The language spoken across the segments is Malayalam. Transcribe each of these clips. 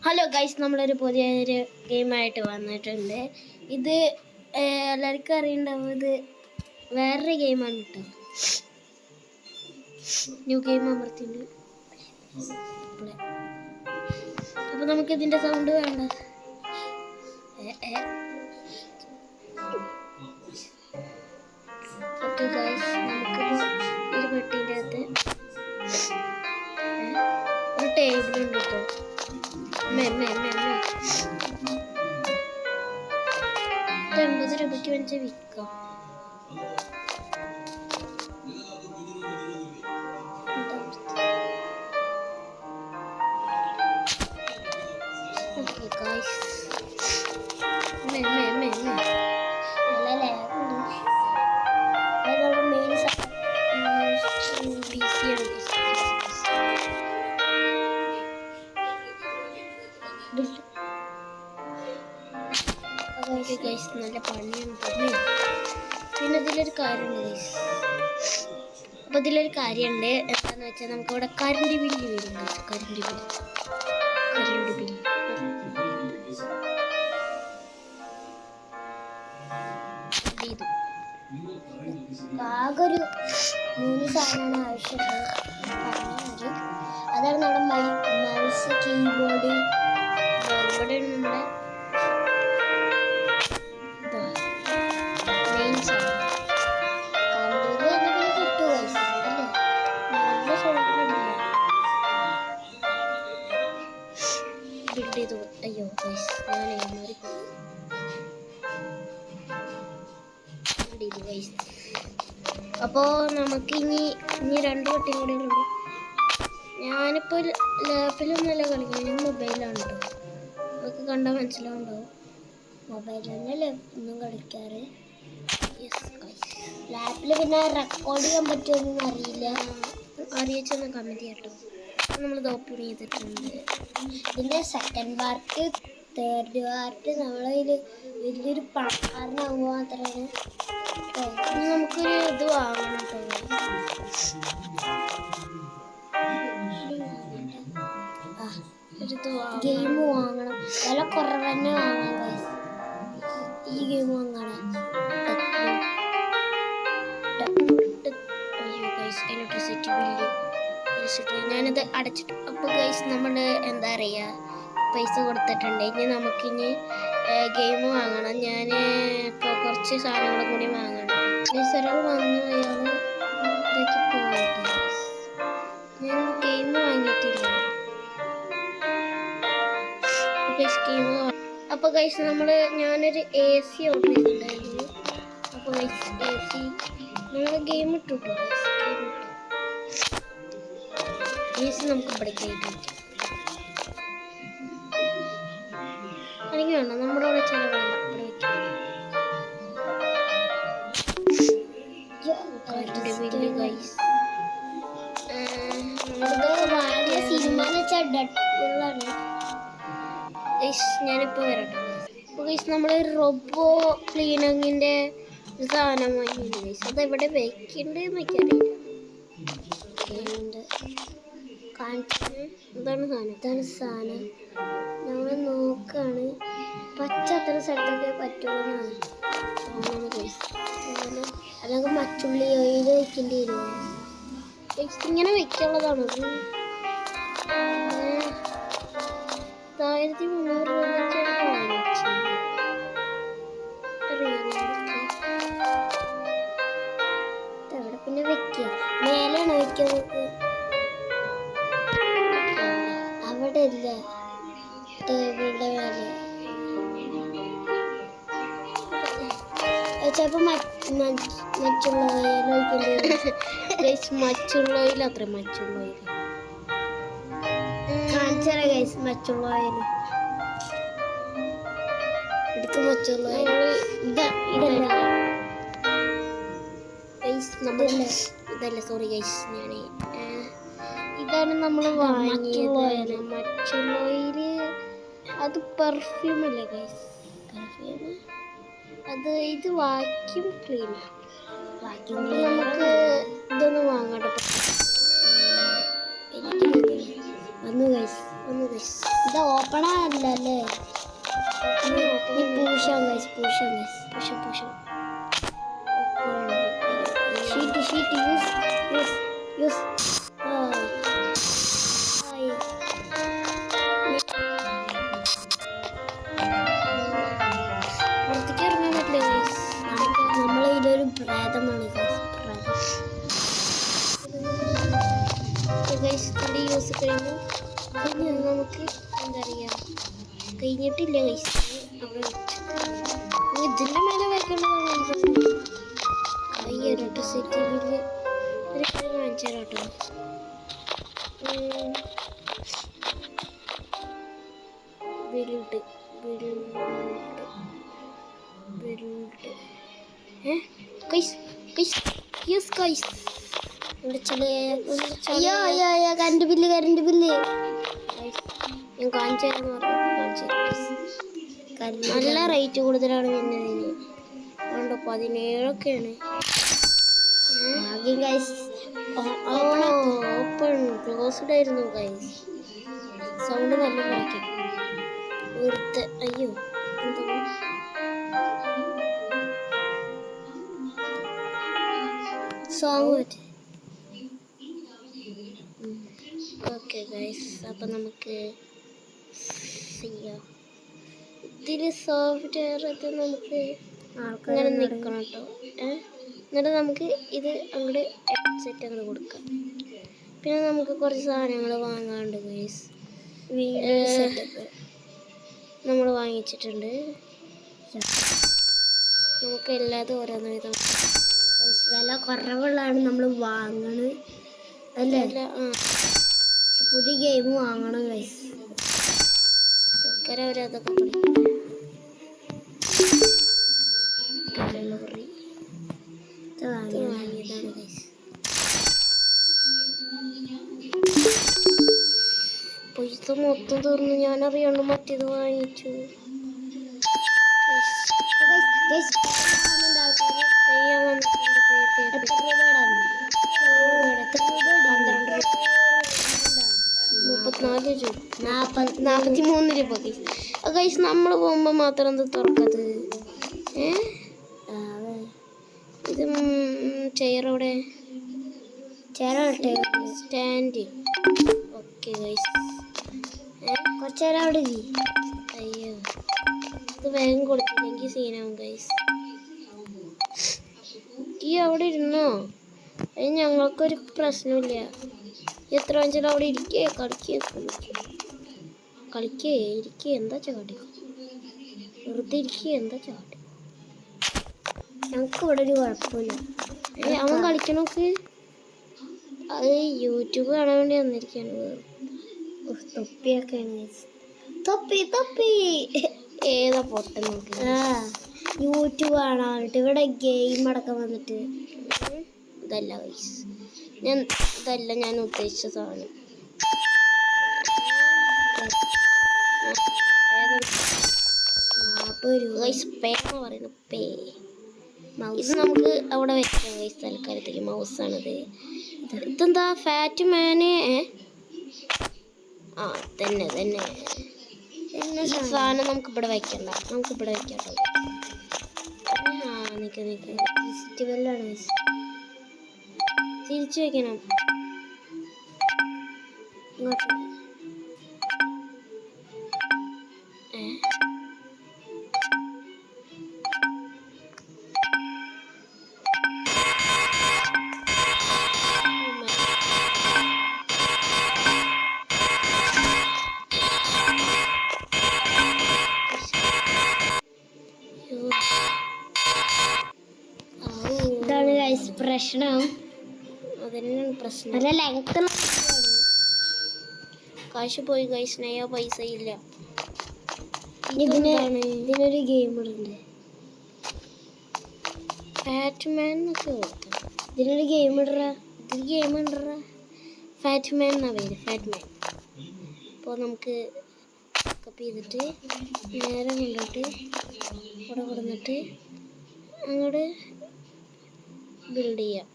ഹലോ ഗൈസ്, നമ്മളൊരു പുതിയൊരു ഗെയിമായിട്ട് വന്നിട്ടുണ്ട്. ഇത് എല്ലാവർക്കും അറിയണ്ടാവും, ഇത് വേറൊരു ഗെയിമാണ് കേട്ടോ. ന്യൂ ഗെയിം അമർത്തിണ്ട്. അപ്പോൾ നമുക്ക് ഇതിൻ്റെ സൗണ്ട് വേണ്ട. ഓക്കെ ഗൈസ്, നമുക്കിപ്പോൾ ഒരു പെട്ടിൻ്റെ അകത്ത് ഒരു ടേബിൾ ഉണ്ട് കേട്ടോ. 80 രൂപയ്ക്ക് വെച്ച് വിൽക്കാം. ഓക്കെ ഗൈസ്, നല്ല പണിയുണ്ട്. പിന്നെ ഇതിലൊരു കാര്യമുണ്ട് ഗൈസ്. അപ്പോൾ ഇതിലൊരു കാര്യമുണ്ട്, എന്താണെന്ന് വെച്ചാൽ നമുക്കിവിടെ കറണ്ട് ബില്ല് വരും. കറണ്ട് ബില്ല് ആകെ ഒരു 3 സാധനമാണ് ആവശ്യമുള്ളത്. അതാണ് നമ്മുടെ മൗസ്, കീബോർഡ്. ഇവിടെയാണ് നമ്മുടെ അയ്യോ ഗൈസ്, അപ്പോൾ നമുക്ക് ഇനി 2 കുട്ടിയും കൂടെ ഉണ്ട്. ഞാനിപ്പോൾ ലാപ്പിലൊന്നുമല്ല കളിക്കുന്നത്, ഞാൻ മൊബൈലാണ് കേട്ടോ. നമുക്ക് കണ്ടാൽ മനസ്സിലാവുണ്ടാവും, മൊബൈലിൽ ഒന്നും കളിക്കാറ്. ലാപ്പിൽ പിന്നെ റെക്കോർഡ് ചെയ്യാൻ പറ്റുമെന്നൊന്നും അറിയില്ല. അറിയിച്ചൊന്ന് കമൻറ്റ് ചെയ്യട്ടോ. നമ്മൾ ഓപ്പൺ ചെയ്തിട്ടുണ്ട്. ഇതിൻ്റെ സെക്കൻഡ് പാർട്ട്, തേർഡ് പാർട്ട് നമ്മളതിൽ വലിയൊരു പണക്കാരനാകുമ്പോൾ മാത്രമാണ്. നമുക്കൊരു ഇത് വാങ്ങണം കേട്ടോ. ഗെയിം വാങ്ങണം, വില കുറവ് തന്നെ വാങ്ങാം. ഈ ഗെയിം വാങ്ങണം. ഇലക്ട്രിസിറ്റി ബില്ല് ഞാനത് അടച്ചിട്ടു. അപ്പോൾ ഗൈസ്, നമ്മൾ എന്താ പറയുക, പൈസ കൊടുത്തിട്ടുണ്ട്. ഇനി നമുക്കിനി ഗെയിം വാങ്ങണം. ഞാൻ ഇപ്പോൾ കുറച്ച് സാധനങ്ങളും കൂടി വാങ്ങണം. ഒരാൾ വന്നു, അയാൾ ഇതാക്കി പോയിട്ട് ഞാൻ ഗെയിം വാങ്ങിയിട്ടില്ല. അപ്പോൾ ഗൈസ്, ഞാനൊരു AC ഓർഡർ ചെയ്തിട്ടുണ്ടായിരുന്നു. അപ്പോൾ ഗൈസ്, AC നമ്മൾ ഗെയിം ഇട്ടു കേട്ടോ. AC നമുക്ക് പഠിക്കാനായിട്ട് എനിക്ക് വേണ്ട, നമ്മുടെ അവിടെ ചില വേണ്ട. ഞാനിപ്പോൾ വരട്ടെ. അപ്പോൾ ഗൈസ്, നമ്മൾ റോബോ ക്ലീനിങ്ങിൻ്റെ ഒരു സാധനം വാങ്ങിയിട്ടുണ്ട് ഗൈസ്. അത് എവിടെ വെക്കുന്നുണ്ട് എനിക്കറിയില്ല. ഇതാണ് സാധനം. നമ്മൾ നോക്കുകയാണ്, പച്ച അത്ര സ്ഥലത്തൊക്കെ പറ്റുള്ളൂ. അല്ലെങ്കിൽ മച്ചുള്ളി ഓയിൽ വെക്കേണ്ടി വരുമോ? ഇങ്ങനെ വെക്കാനുള്ളതാണത്. 1300 രൂപയ്ക്ക് വാങ്ങിച്ചു. അവിടെ പിന്നെ വെക്കുക, മേലാണ് വെക്കുന്നത്. അവിടെ ഇല്ല, ടേബിളിൻ്റെ മേലെ. ചിലപ്പോൾ മച്ചുള്ള ഓയിൽ ഒഴിക്കേണ്ടി വരും. മച്ചുള്ള ഓയിൽ അത്ര മച്ചുള്ള ഓയിൽ കാണിച്ചാൽ ഗൈസ്. മച്ചുള്ള ഓയിൽ എടുത്ത് മച്ചുള്ള ഓയിൽ ഇതല്ല, സോറി ഗൈസ്. ഇതാണ് നമ്മൾ വാങ്ങിയത്. മച്ചുള്ള ഓയിൽ അത് പെർഫ്യൂം അല്ലേ ഗൈസ്? പെർഫ്യൂം അത്. ഇത് വാക്യൂം ക്ലീനർ. നമുക്ക് ഇതൊന്ന് വാങ്ങട്ടെ. വന്നു ഗൈസ്. ഒന്ന് ഗൈസ്. ഇത് ഓപ്പണല്ലേ? പൂഷം ഗൈസ്, പൂഷം ഗൈസ്, പുഷം പുഷം. Sheet sheet use use use. പുറത്തേക്ക് ഇറങ്ങാൻ പറ്റില്ല ഗൈസ്. നമ്മളിതൊരു പ്രേതമാണ് ഗൈസ്. തടി യൂസ് കഴിഞ്ഞു. നമുക്ക് എന്താ പറയുക, കഴിഞ്ഞിട്ടില്ല ഗൈസ്. അവിടെ വെച്ച് ഇതിൻ്റെ മേലെ വെക്കേണ്ടതാണ്. ഇലക്ട്രിസിറ്റി ബില്ല് ഒരു കാര്യം കാണിച്ചു തരാം കേട്ടോ. ബിൽഡ് കൈസ് കൈസ് യെസ് കൈസ്. ഇവിടെ കറണ്ട് ബില്ല് ഞാൻ കാണിച്ചു തരാമെന്ന് പറഞ്ഞു. നല്ല റേറ്റ് കൂടുതലാണ് പിന്നെ ഇതിന്. അതുകൊണ്ട് 17ഒക്കെയാണ്. ഓപ്പൺ ക്ലോസ്ഡ് ആയിരുന്നു ഗൈസ്. സൗണ്ട് നല്ല കുറയ്ക്കും. അയ്യോ സോങ് പറ്റി. ഓക്കെ ഗൈസ്, അപ്പം നമുക്ക് ചെയ്യാം. ഇതിൽ സോഫ്റ്റ്വെയർ ഇത് നമുക്ക് ഇങ്ങനെ നിൽക്കണം കേട്ടോ. എന്നിട്ട് നമുക്ക് ഇത് അങ്ങോട്ട് ഹെഡ്സെറ്റ് അങ്ങോട്ട് കൊടുക്കാം. പിന്നെ നമുക്ക് കുറച്ച് സാധനങ്ങൾ വാങ്ങാണ്ട് ഗൈസ്. നമ്മൾ വാങ്ങിച്ചിട്ടുണ്ട്. നമുക്ക് എല്ലാതും ഓരോന്നും വില കുറവുള്ളതാണ് നമ്മൾ വാങ്ങണത് അല്ലേ? പുതിയ ഗെയിം വാങ്ങണം ഗൈസ്. അവരതൊക്കെ വാങ്ങിയതാണ് ഗൈസ്. പൈസ മൊത്തം തീർന്നു. ഞാനറിയാണ്ട് മറ്റേത് വാങ്ങിച്ചു. $43 ഗൈസ്. നമ്മൾ പോകുമ്പോൾ മാത്രം എന്ത് തുറക്കത്? ഇത് ചെയറവിടെ സ്റ്റാൻഡ്. ഓക്കെ ഗൈസ്, കുറച്ചേരം അവിടെ. അയ്യോ, ഇത് വേഗം കൊടുത്തില്ലെങ്കിൽ സീനാവും ഗൈസ്. ഈ അവിടെ ഇരുന്നോ? അതിന് ഞങ്ങൾക്കൊരു പ്രശ്നമില്ല. എത്ര വെച്ചാലും അവിടെ ഇരിക്കേ കളിക്കേ ഇരിക്കേ എന്താ ചാടി വെറുതെ ഇരിക്കേ എന്താ ചാടി. ഞങ്ങൾക്ക് ഇവിടെ ഒരു കുഴപ്പമില്ല. അവൻ കളിക്കണോക്ക്. അത് യൂട്യൂബ് കാണാൻ വേണ്ടി വന്നിരിക്കുകയാണ്. തൊപ്പിയൊക്കെയാണ്. തൊപ്പി ഏതാ പൊട്ടൻ നോക്കി. യൂട്യൂബ് കാണാനിട്ട് ഇവിടെ ഗെയിം അടക്കം വന്നിട്ട്. ഇതല്ല ഗൈസ്, ഇതല്ല ഞാൻ ഉദ്ദേശിച്ച സാധനം. ഇത് നമുക്ക് അവിടെ വെക്കാം ഗൈസ് തൽക്കാലത്തേക്ക്. മൗസാണിത്. ഇതെന്താ ഫാറ്റ് മാന്? തന്നെ സാധനം നമുക്കിവിടെ വെക്കണ്ട. നമുക്കിവിടെ വെക്കാം. തിരിച്ചു വെക്കണം. ഇതാണ് ഗൈസ് പ്രശ്നം. അതന്നെയാണ് പ്രശ്നം. നല്ല ലെങ്ത്. കാശ് പോയി ഗൈസ്. നയ പൈസ ഇല്ല. ഇതിനൊരു ഗെയിം ഉണ്ട്. ഫാറ്റ്മാൻ എന്നൊക്കെ കൊടുത്തു. ഇതിനൊരു ഗെയിം ഇടറ. ഫാറ്റ്മാൻ എന്നാ പേര്. ഫാറ്റ്മാൻ. അപ്പോൾ നമുക്ക് കപ്പ് ചെയ്തിട്ട് നേരെ കൊണ്ടിട്ട് ഇവിടെ കൊടുന്നിട്ട് അങ്ങോട്ട് ബിൽഡ് ചെയ്യാം.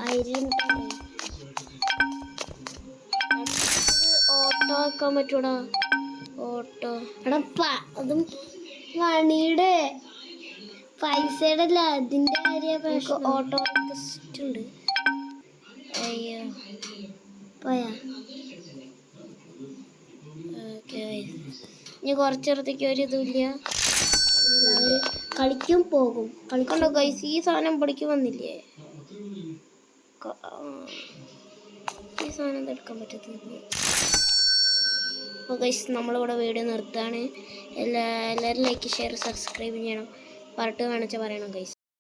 1000 ഓട്ടോ ആക്കാൻ പറ്റൂടാ. ഓട്ടോ എടാ അതും മണിയുടെ പൈസയുടെ അല്ല അതിന്റെ കാര്യ പ്രശ്നം. ഓട്ടോ റിക്വസ്റ്റ് ഉണ്ട്. അയ്യോ പോയാ ഓക്കെ. ഇനി കുറച്ചിടത്തേക്ക് ഒരു ഇതുമില്ല. അവര് കളിക്കും പോകും. കണ്ടോ ഗൈസ്, ഈ സാധനം പൊടിക്ക് വന്നില്ലേ? ഈ സാധനം എടുക്കാൻ പറ്റത്തില്ല. അപ്പോൾ ഗൈസ് നമ്മളിവിടെ വീഡിയോ നിർത്താണ്. എല്ലാവരും ലൈക്ക് ഷെയർ സബ്സ്ക്രൈബ് ചെയ്യണം. പാർട്ട് കാണിച്ചാൽ പറയണം ഗൈസ്.